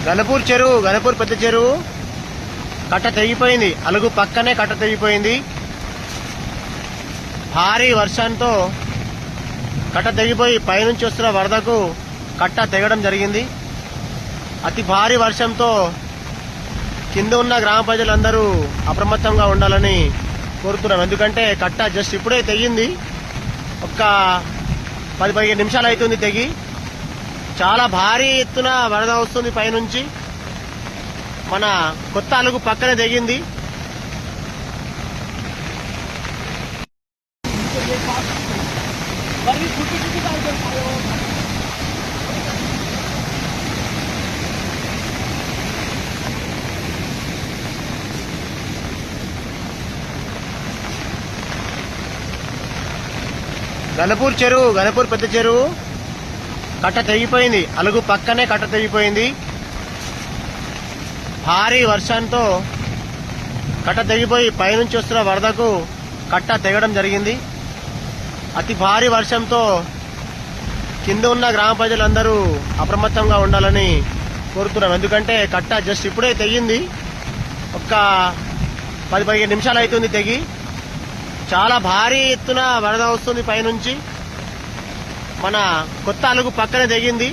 గణపూర్ చెరువు, గణపూర్ పెద్ద చెరువు కట్ట తెగిపోయింది. అలుగు పక్కనే కట్ట తెగిపోయింది. భారీ వర్షంతో కట్ట తెగిపోయి పైనుంచి వస్తున్న వరదకు కట్ట తెగడం జరిగింది. అతి భారీ వర్షంతో కింద ఉన్న గ్రామ ప్రజలందరూ అప్రమత్తంగా ఉండాలని కోరుతున్నాం. ఎందుకంటే కట్ట జస్ట్ ఇప్పుడే తెగింది. ఒక్క 10-15 నిమిషాలు అవుతుంది తెగి. చాలా భారీ ఎత్తున వరద వస్తుంది పైనుంచి. మన కొత్త అలుగు పక్కనే తెగింది. గణపూర్ చెరువు, గణపూర్ పెద్ద చెరువు కట్ట తెగిపోయింది. అలుగు పక్కనే కట్ట తెగిపోయింది. భారీ వర్షంతో కట్ట తెగిపోయి పైనుంచి వస్తున్న వరదకు కట్ట తెగడం జరిగింది. అతి భారీ వర్షంతో కింద ఉన్న గ్రామ ప్రజలందరూ అప్రమత్తంగా ఉండాలని కోరుతున్నాం. ఎందుకంటే కట్ట జస్ట్ ఇప్పుడే తెగింది. ఒక్క 10-15 నిమిషాలు అవుతుంది తెగి. చాలా భారీ ఎత్తున వరద వస్తుంది పైనుంచి. మన కొత్త అలుగు పక్కనే తెగింది.